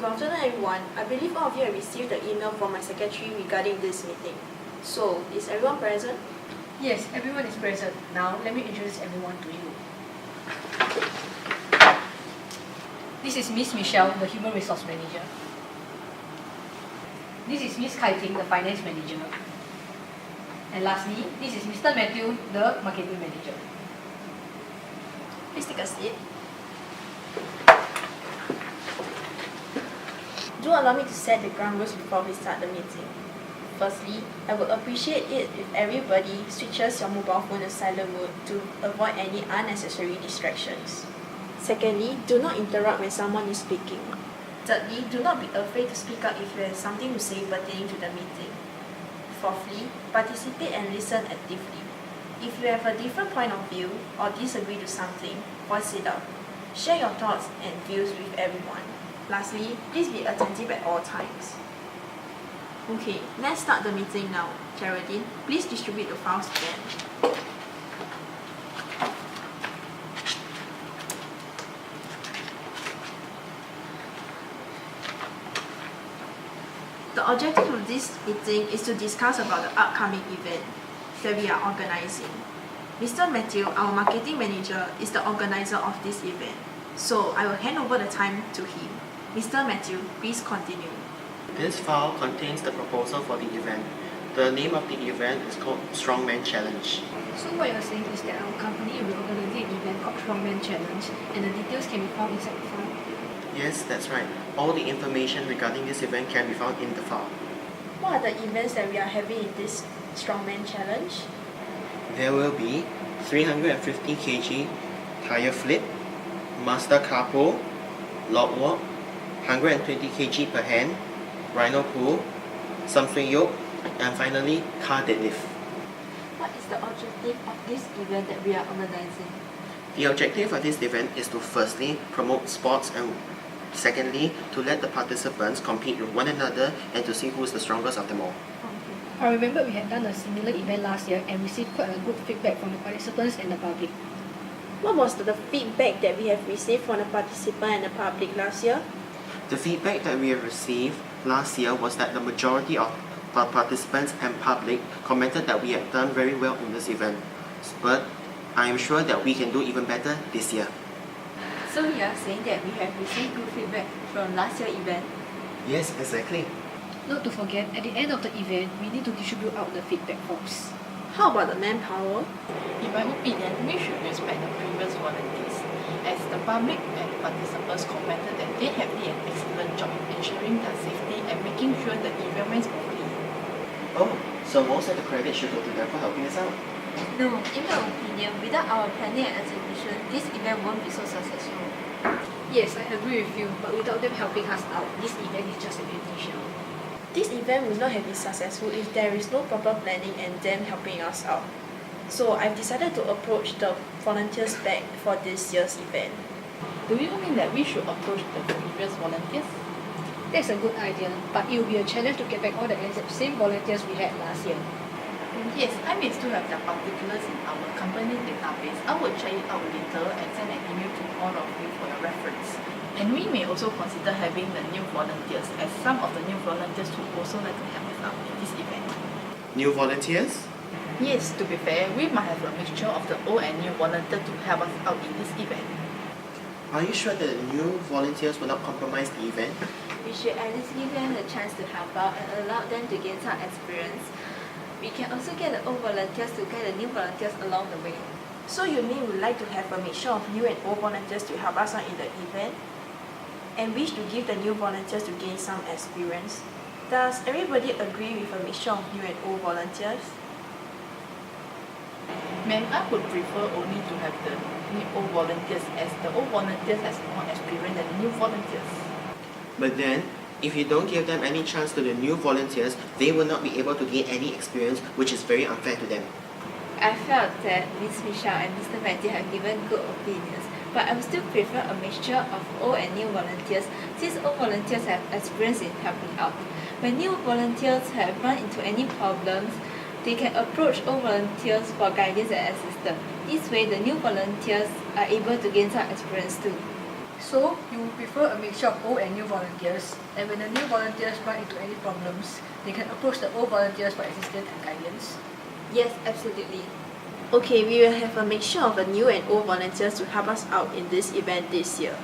Good afternoon, everyone. I believe all of you have received the email from my secretary regarding this meeting. So, is everyone present? Yes, everyone is present. Now, let me introduce everyone to you. This is Miss Michelle, the Human Resource Manager. This is Miss Kai Ting, the Finance Manager. And lastly, this is Mr. Matthew, the Marketing Manager. Please take a seat. Do allow me to set the ground rules before we start the meeting. Firstly, I would appreciate it if everybody switches your mobile phone to silent mode to avoid any unnecessary distractions. Secondly, do not interrupt when someone is speaking. Thirdly, do not be afraid to speak up if you have something to say pertaining to the meeting. Fourthly, participate and listen actively. If you have a different point of view or disagree to something, voice it out. Share your thoughts and views with everyone. Lastly, please be attentive at all times. Okay, let's start the meeting now. Geraldine, please distribute the files again. The objective of this meeting is to discuss about the upcoming event that we are organizing. Mr. Matthew, our marketing manager, is the organizer of this event. So I will hand over the time to him. Mr. Matthew, please continue. This file contains the proposal for the event. The name of the event is called Strongman Challenge. So what you're saying is that our company will organize an event called Strongman Challenge, and the details can be found inside the file. Yes, that's right. All the information regarding this event can be found in the file. What are the events that we are having in this Strongman Challenge? There will be 350 kg tire flip, master car pull, log walk, 120 kg per hand, rhino pull, some swing yoke, and finally car deadlift. What is the objective of this event that we are organizing? The objective of this event is to firstly promote sports and secondly to let the participants compete with one another and to see who is the strongest of them all. I remember we had done a similar event last year and received quite a good feedback from the participants and the public. What was the feedback that we have received from the participant and the public last year? The feedback that we have received last year was that the majority of participants and public commented that we had done very well in this event. But I am sure that we can do even better this year. So you are saying that we have received good feedback from last year's event? Yes, exactly. Not to forget, at the end of the event, we need to distribute out the feedback forms. How about the manpower? In my opinion, we should respect the previous volunteers, as the public and participants commented that they have done an excellent job in ensuring their safety and making sure the event went smoothly. Oh, so most of the credit should go to them for helping us out. No, in my opinion, without our planning and execution, this event won't be so successful. Yes, I agree with you, but without them helping us out, this event is just an empty shell. This event will not have been successful if there is no proper planning and them helping us out. So I've decided to approach the volunteers back for this year's event. Do you mean that we should approach the previous volunteers? That's a good idea, but it will be a challenge to get back all the exact same volunteers we had last year. Yes, I may still have their particulars in our company database. I will check it out later and send an email to all of you for your reference. And we may also consider having the new volunteers, as some of the new volunteers would also like to help us out in this event. New volunteers? Yes, to be fair, we might have a mixture of the old and new volunteers to help us out in this event. Are you sure that the new volunteers will not compromise the event? We should at least give them the chance to help out and allow them to gain some experience. We can also get the old volunteers to guide the new volunteers along the way. So you mean we'd like to have a mixture of new and old volunteers to help us out in the event? And wish to give the new volunteers to gain some experience? Does everybody agree with a mixture of new and old volunteers? Ma'am, I would prefer only to have the new old volunteers, as the old volunteers has more experience than the new volunteers. But then, if you don't give them any chance to the new volunteers, they will not be able to gain any experience, which is very unfair to them. I felt that Ms. Michelle and Mr. Matthew have given good opinions, but I would still prefer a mixture of old and new volunteers, since old volunteers have experience in helping out. When new volunteers have run into any problems, they can approach old volunteers for guidance and assistance. This way, the new volunteers are able to gain some experience too. So, you would prefer a mixture of old and new volunteers, and when the new volunteers run into any problems, they can approach the old volunteers for assistance and guidance? Yes, absolutely. Okay, we will have a mixture of the new and old volunteers to help us out in this event this year.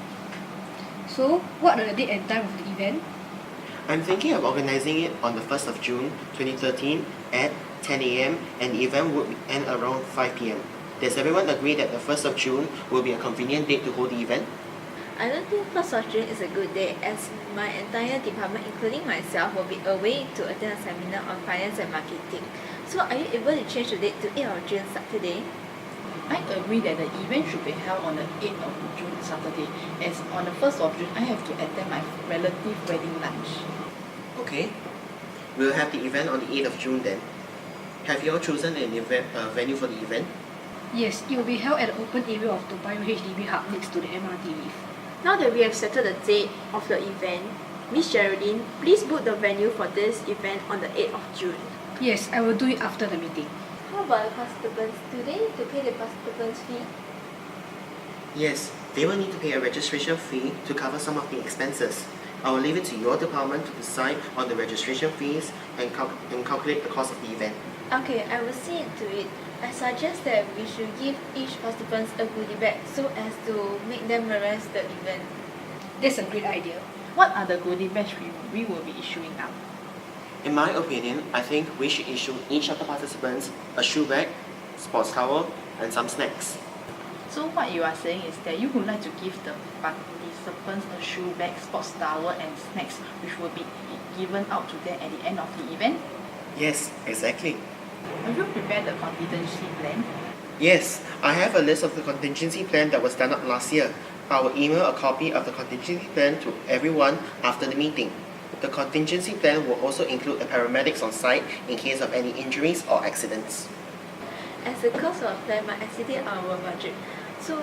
So, what are the date and time of the event? I'm thinking of organizing it on the 1st of June 2013 at 10 a.m. and the event would end around 5 p.m. Does everyone agree that the 1st of June will be a convenient date to hold the event? I don't think 1st of June is a good day as my entire department, including myself, will be away to attend a seminar on finance and marketing. So are you able to change the date to 8th of June Saturday? I agree that the event should be held on the 8th of June Saturday, as on the 1st of June I have to attend my relative wedding lunch. Okay. We'll have the event on the 8th of June then. Have you all chosen an venue for the event? Yes, it will be held at the open area of Toa Payoh HDB Hub next to the MRT lift. Now that we have settled the date of the event, Miss Geraldine, please book the venue for this event on the 8th of June. Yes, I will do it after the meeting. How about the participants? Do they need to pay the participants' fee? Yes, they will need to pay a registration fee to cover some of the expenses. I will leave it to your department to decide on the registration fees and calculate the cost of the event. Okay, I will see into it. I suggest that we should give each participant a goodie bag so as to make them memorize the event. That's a great idea. What are the goodie bags we will be issuing out? In my opinion, I think we should issue each of the participants a shoe bag, sports towel, and some snacks. So what you are saying is that you would like to give the participants a shoe bag, sports towel and snacks which will be given out to them at the end of the event? Yes, exactly. Have you prepared the contingency plan? Yes, I have a list of the contingency plan that was done up last year. I will email a copy of the contingency plan to everyone after the meeting. The contingency plan will also include the paramedics on site in case of any injuries or accidents. As the cost of plan might exceed our budget, so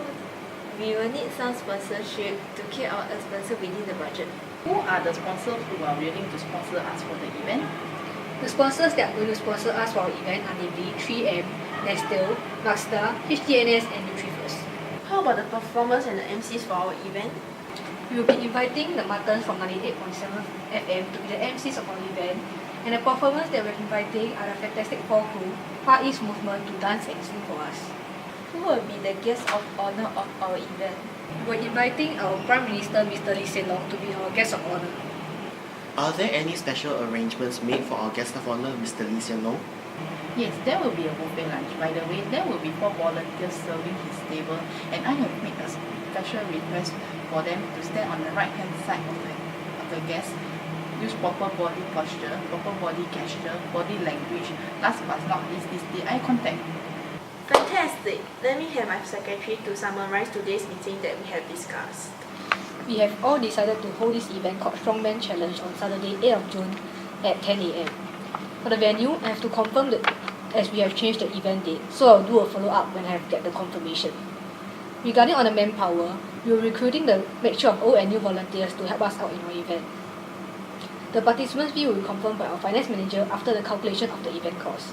we will need some sponsorship to keep our expenses within the budget. Who are the sponsors who are willing to sponsor us for the event? The sponsors that are going to sponsor us for our event are namely 3M, Nestle, Mazda, HDNS, and NutriFirst. How about the performers and the MCs for our event? We will be inviting the Martins from 98.7 FM to be the MCs of our event, and the performers that we're inviting are the Fantastic Four crew, Far East Movement, to dance and sing for us. Who will be the guest of honor of our event? We're inviting our Prime Minister, Mr. Lee Hsien Loong, to be our guest of honor. Are there any special arrangements made for our guest of honor, Mr. Lee Hsien Loong? Yes, there will be a buffet lunch. By the way, there will be 4 volunteers serving his table, and I have made a special request for them to stand on the right-hand side of the guest, use proper body posture, proper body gesture, body language. Last but not least is the eye contact. Fantastic! Let me have my secretary to summarize today's meeting that we have discussed. We have all decided to hold this event called Strongman Challenge on Saturday, 8th of June at 10 a.m. For the venue, I have to confirm that as we have changed the event date, so I'll do a follow-up when I have get the confirmation. Regarding on the manpower, we are recruiting the mixture of old and new volunteers to help us out in our event. The participants fee will be confirmed by our finance manager after the calculation of the event cost.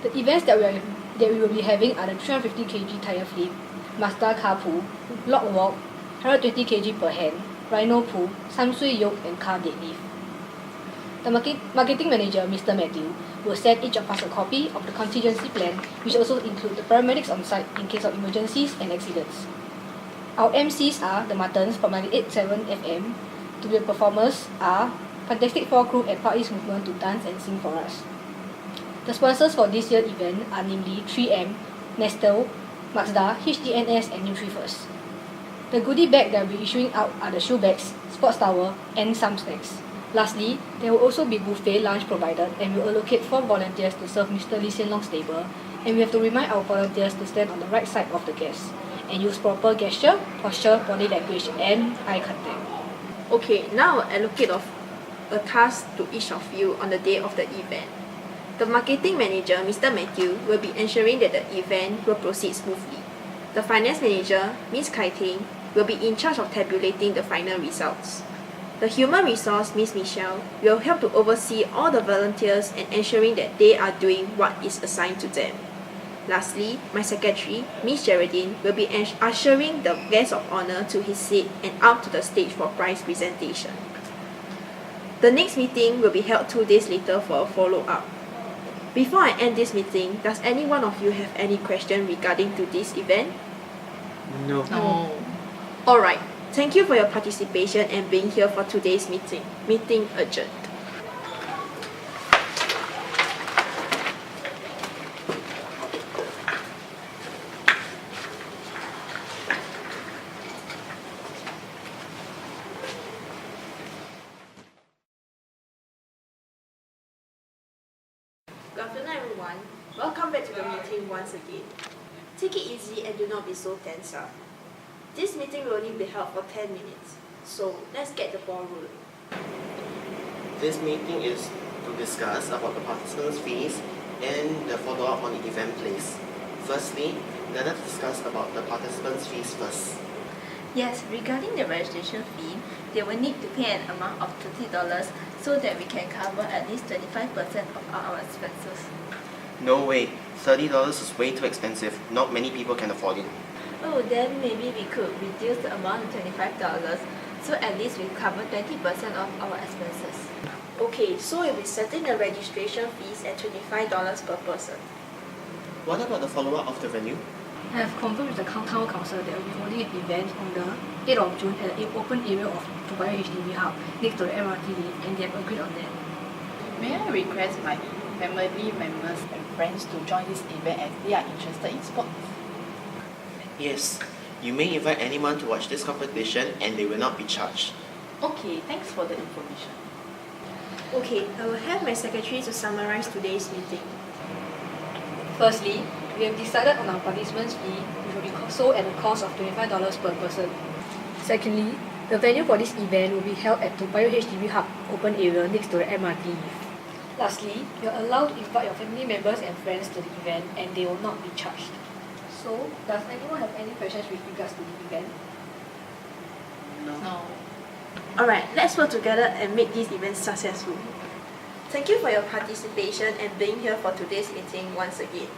The events that we will be having are the 350 kg tire flip, Mazda car pull, log walk, 120 kg per hand, rhino pull, Samsui yoke and car deadlift. The marketing manager, Mr. Matthew, will send each of us a copy of the contingency plan, which also include the paramedics on site in case of emergencies and accidents. Our MCs are the Martins from 98.7 FM. To be the performers are Fantastic Four crew and Far East Movement to dance and sing for us. The sponsors for this year's event are namely 3M, Nestle, Mazda, HDNS and NutriFirst. The goodie bag that we'll be issuing out are the shoe bags, sports towel and some snacks. Lastly, there will also be buffet lunch provided and we'll allocate 4 volunteers to serve Mr. Lee Hsien Loong's table, and we have to remind our volunteers to stand on the right side of the guests and use proper gesture, posture, body language and eye contact. Okay, now I'll allocate a task to each of you on the day of the event. The marketing manager, Mr. Matthew, will be ensuring that the event will proceed smoothly. The finance manager, Ms. Kai Ting, will be in charge of tabulating the final results. The human resource, Ms. Michelle, will help to oversee all the volunteers and ensuring that they are doing what is assigned to them. Lastly, my secretary, Miss Geraldine, will be ushering the guest of honor to his seat and out to the stage for prize presentation. The next meeting will be held 2 days later for a follow-up. Before I end this meeting, does any one of you have any question regarding to this event? No. No. Alright, thank you for your participation and being here for today's meeting. Meeting adjourned. Good afternoon, everyone. Welcome back to the meeting once again. Take it easy and do not be so tense up. This meeting will only be held for 10 minutes, so let's get the ball rolling. This meeting is to discuss about the participants' fees and the follow-up on the event place. Firstly, let us discuss about the participants' fees first. Yes, regarding the registration fee, they will need to pay an amount of $30 so that we can cover at least 25% of our expenses. No way, $30 is way too expensive. Not many people can afford it. Oh, then maybe we could reduce the amount to $25 so at least we cover 20% of our expenses. Okay, so we'll be setting the registration fees at $25 per person. What about the follow-up of the venue? I have confirmed with the town council that we will be holding an event on the 8th of June at the open area of Toa Payoh HDB Hub next to the MRT lane, and they have agreed on that. May I request my family members and friends to join this event as they are interested in sports? Yes, you may invite anyone to watch this competition and they will not be charged. Okay, thanks for the information. Okay, I will have my secretary to summarize today's meeting. Firstly, we have decided on our participants' fee, which will be sold at a cost of $25 per person. Secondly, the venue for this event will be held at Toa Payoh HDB Hub open area next to the MRT lift. Lastly, you are allowed to invite your family members and friends to the event and they will not be charged. So, does anyone have any questions with regards to the event? No. Alright, let's work together and make this event successful. Thank you for your participation and being here for today's meeting once again.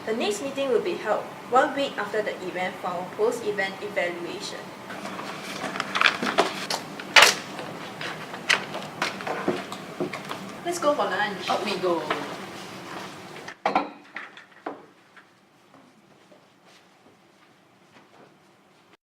The next meeting will be held 1 week after the event for our post-event evaluation. Let's go for lunch. Up we go.